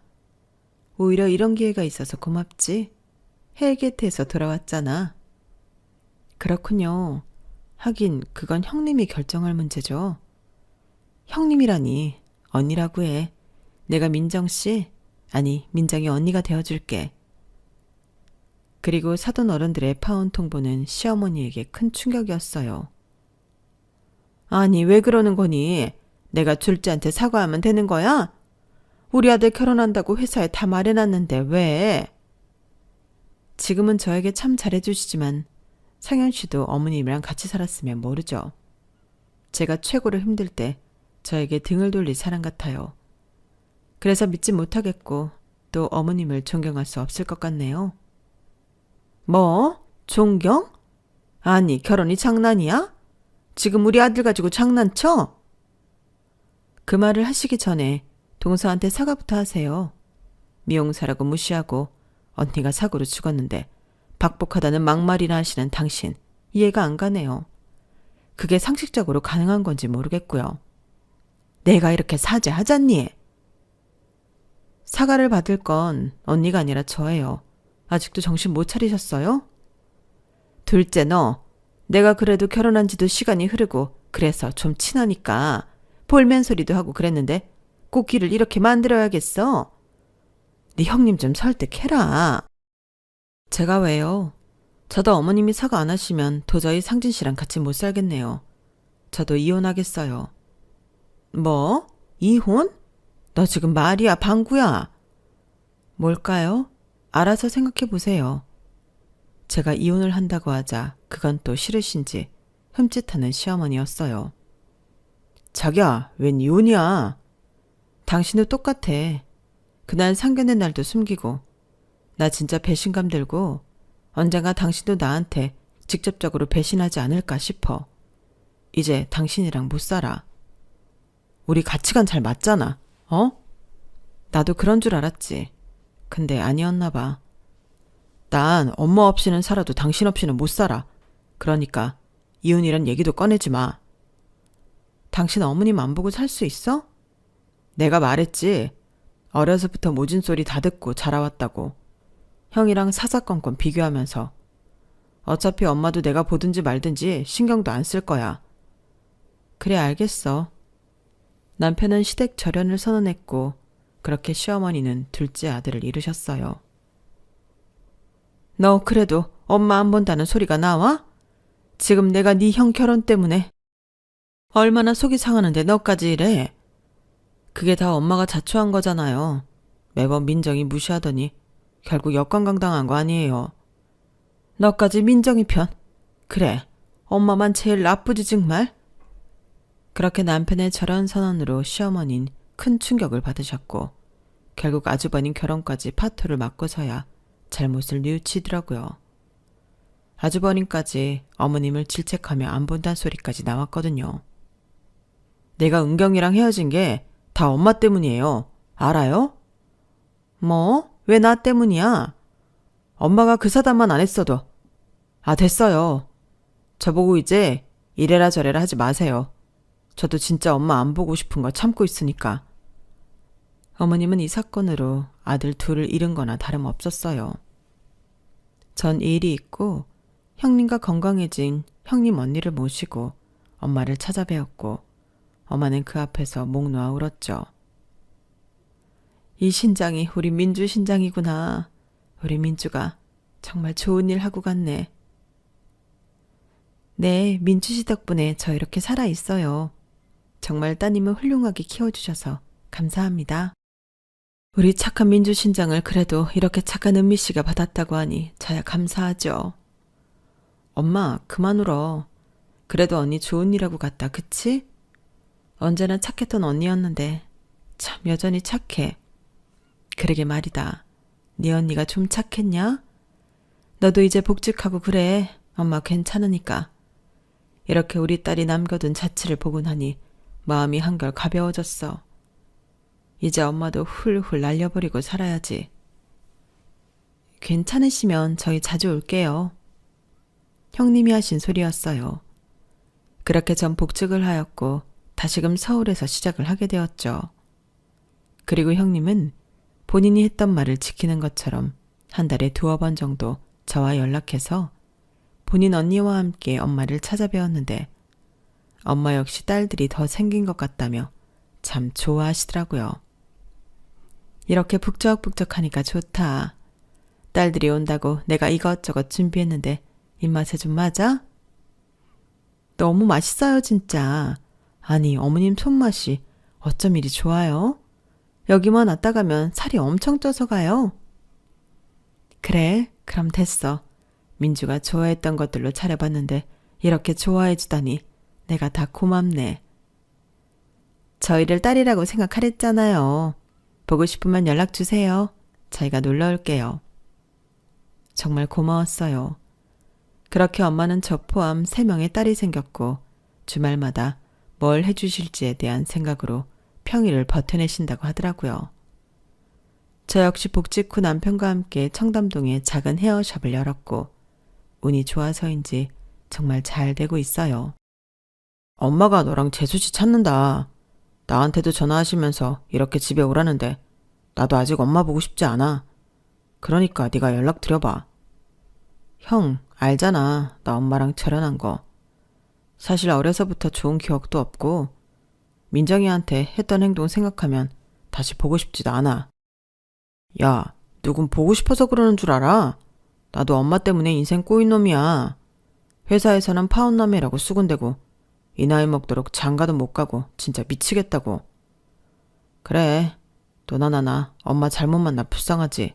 오히려 이런 기회가 있어서 고맙지. 헬게트에서 돌아왔잖아. 그렇군요. 하긴 그건 형님이 결정할 문제죠. 형님이라니 언니라고 해. 내가 민정씨? 아니 민정이 언니가 되어줄게. 그리고 사돈 어른들의 파혼 통보는 시어머니에게 큰 충격이었어요. 아니 왜 그러는 거니? 내가 둘째한테 사과하면 되는 거야? 우리 아들 결혼한다고 회사에 다 말해놨는데 왜? 지금은 저에게 참 잘해주시지만 상현 씨도 어머님이랑 같이 살았으면 모르죠. 제가 최고로 힘들 때 저에게 등을 돌릴 사람 같아요. 그래서 믿지 못하겠고 또 어머님을 존경할 수 없을 것 같네요. 뭐? 존경? 아니 결혼이 장난이야? 지금 우리 아들 가지고 장난쳐? 그 말을 하시기 전에 동서한테 사과부터 하세요. 미용사라고 무시하고 언니가 사고로 죽었는데 박복하다는 막말이나 하시는 당신 이해가 안 가네요. 그게 상식적으로 가능한 건지 모르겠고요. 내가 이렇게 사죄하잖니? 사과를 받을 건 언니가 아니라 저예요. 아직도 정신 못 차리셨어요? 둘째 너, 내가 그래도 결혼한 지도 시간이 흐르고 그래서 좀 친하니까 볼멘 소리도 하고 그랬는데 꼭 길을 이렇게 만들어야겠어? 네 형님 좀 설득해라. 제가 왜요? 저도 어머님이 사과 안 하시면 도저히 상진 씨랑 같이 못 살겠네요. 저도 이혼하겠어요. 뭐? 이혼? 너 지금 말이야 방구야? 뭘까요? 알아서 생각해 보세요. 제가 이혼을 한다고 하자 그건 또 싫으신지 흠칫하는 시어머니였어요. 자기야, 웬 이혼이야? 당신도 똑같아. 그날 상견례 날도 숨기고 나 진짜 배신감 들고 언젠가 당신도 나한테 직접적으로 배신하지 않을까 싶어. 이제 당신이랑 못 살아. 우리 가치관 잘 맞잖아. 어? 나도 그런 줄 알았지. 근데 아니었나 봐. 난 엄마 없이는 살아도 당신 없이는 못 살아. 그러니까 이혼이란 얘기도 꺼내지 마. 당신 어머님 안 보고 살 수 있어? 내가 말했지. 어려서부터 모진 소리 다 듣고 자라왔다고. 형이랑 사사건건 비교하면서. 어차피 엄마도 내가 보든지 말든지 신경도 안 쓸 거야. 그래 알겠어. 남편은 시댁 절연을 선언했고 그렇게 시어머니는 둘째 아들을 잃으셨어요. 너 그래도 엄마 안 본다는 소리가 나와? 지금 내가 네 형 결혼 때문에 얼마나 속이 상하는데 너까지 이래? 그게 다 엄마가 자초한 거잖아요. 매번 민정이 무시하더니 결국 역관광당한 거 아니에요. 너까지 민정이 편. 그래, 엄마만 제일 나쁘지 정말. 그렇게 남편의 절연 선언으로 시어머니는 큰 충격을 받으셨고 결국 아주버님 결혼까지 파토를 맞고서야 잘못을 뉘우치더라고요. 아주버님까지 어머님을 질책하며 안 본다는 소리까지 나왔거든요. 내가 은경이랑 헤어진 게 다 엄마 때문이에요. 알아요? 뭐? 왜 나 때문이야? 엄마가 그 사단만 안 했어도. 됐어요. 저보고 이제 이래라 저래라 하지 마세요. 저도 진짜 엄마 안 보고 싶은 거 참고 있으니까. 어머님은 이 사건으로 아들 둘을 잃은 거나 다름없었어요. 전 일이 있고 형님과 건강해진 형님 언니를 모시고 엄마를 찾아뵈었고 엄마는 그 앞에서 목 놓아 울었죠. 이 신장이 우리 민주 신장이구나. 우리 민주가 정말 좋은 일 하고 갔네. 네, 민주 씨 덕분에 저 이렇게 살아있어요. 정말 따님을 훌륭하게 키워주셔서 감사합니다. 우리 착한 민주 신장을 그래도 이렇게 착한 은미 씨가 받았다고 하니 저야 감사하죠. 엄마, 그만 울어. 그래도 언니 좋은 일하고 갔다, 그치? 언제나 착했던 언니였는데 참 여전히 착해. 그러게 말이다. 네 언니가 좀 착했냐? 너도 이제 복직하고 그래. 엄마 괜찮으니까. 이렇게 우리 딸이 남겨둔 자취를 보고 나니 마음이 한결 가벼워졌어. 이제 엄마도 훌훌 날려버리고 살아야지. 괜찮으시면 저희 자주 올게요. 형님이 하신 소리였어요. 그렇게 전 복직을 하였고 다시금 서울에서 시작을 하게 되었죠. 그리고 형님은 본인이 했던 말을 지키는 것처럼 한 달에 2-번 정도 저와 연락해서 본인 언니와 함께 엄마를 찾아뵈었는데 엄마 역시 딸들이 더 생긴 것 같다며 참 좋아하시더라고요. 이렇게 북적북적하니까 좋다. 딸들이 온다고 내가 이것저것 준비했는데 입맛에 좀 맞아? 너무 맛있어요 진짜. 아니 어머님 손맛이 어쩜 이리 좋아요? 여기만 왔다 가면 살이 엄청 쪄서 가요. 그래, 그럼 됐어. 민주가 좋아했던 것들로 차려봤는데 이렇게 좋아해 주다니 내가 다 고맙네. 저희를 딸이라고 생각하랬잖아요. 보고 싶으면 연락 주세요. 저희가 놀러 올게요. 정말 고마웠어요. 그렇게 엄마는 저 포함 3명의 딸이 생겼고 주말마다 뭘 해주실지에 대한 생각으로 평일을 버텨내신다고 하더라고요. 저 역시 복직 후 남편과 함께 청담동에 작은 헤어샵을 열었고 운이 좋아서인지 정말 잘 되고 있어요. 엄마가 너랑 재수씨 찾는다. 나한테도 전화하시면서 이렇게 집에 오라는데 나도 아직 엄마 보고 싶지 않아. 그러니까 네가 연락 드려봐. 형, 알잖아. 나 엄마랑 절연한 거. 사실 어려서부터 좋은 기억도 없고 민정이한테 했던 행동 생각하면 다시 보고 싶지도 않아. 야, 누군 보고 싶어서 그러는 줄 알아? 나도 엄마 때문에 인생 꼬인 놈이야. 회사에서는 파혼남이라고 수군대고 이 나이 먹도록 장가도 못 가고 진짜 미치겠다고. 그래, 너나 나나 엄마 잘못 만나 불쌍하지.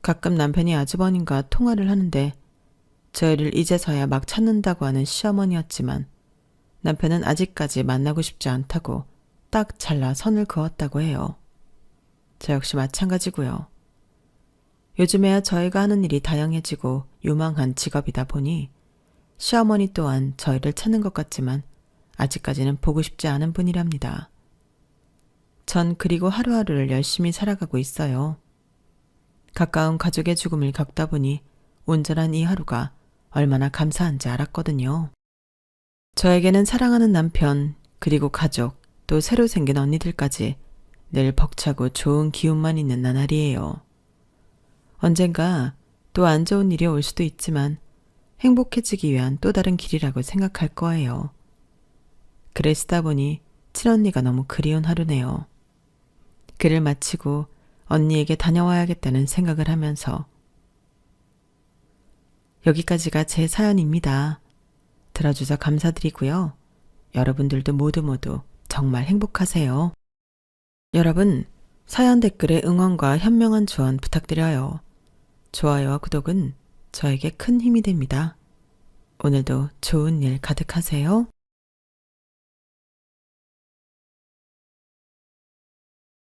가끔 남편이 아주버님과 통화를 하는데 저희를 이제서야 막 찾는다고 하는 시어머니였지만 남편은 아직까지 만나고 싶지 않다고 딱 잘라 선을 그었다고 해요. 저 역시 마찬가지고요. 요즘에야 저희가 하는 일이 다양해지고 유망한 직업이다 보니 시어머니 또한 저희를 찾는 것 같지만 아직까지는 보고 싶지 않은 분이랍니다. 전 그리고 하루하루를 열심히 살아가고 있어요. 가까운 가족의 죽음을 겪다 보니 온전한 이 하루가 얼마나 감사한지 알았거든요. 저에게는 사랑하는 남편, 그리고 가족, 또 새로 생긴 언니들까지 늘 벅차고 좋은 기운만 있는 나날이에요. 언젠가 또 안 좋은 일이 올 수도 있지만 행복해지기 위한 또 다른 길이라고 생각할 거예요. 글을 쓰다 보니 친언니가 너무 그리운 하루네요. 글을 마치고 언니에게 다녀와야겠다는 생각을 하면서 여기까지가 제 사연입니다. 들어주셔서 감사드리고요. 여러분들도 모두 정말 행복하세요. 여러분, 사연 댓글에 응원과 현명한 조언 부탁드려요. 좋아요와 구독은 저에게 큰 힘이 됩니다. 오늘도 좋은 일 가득하세요.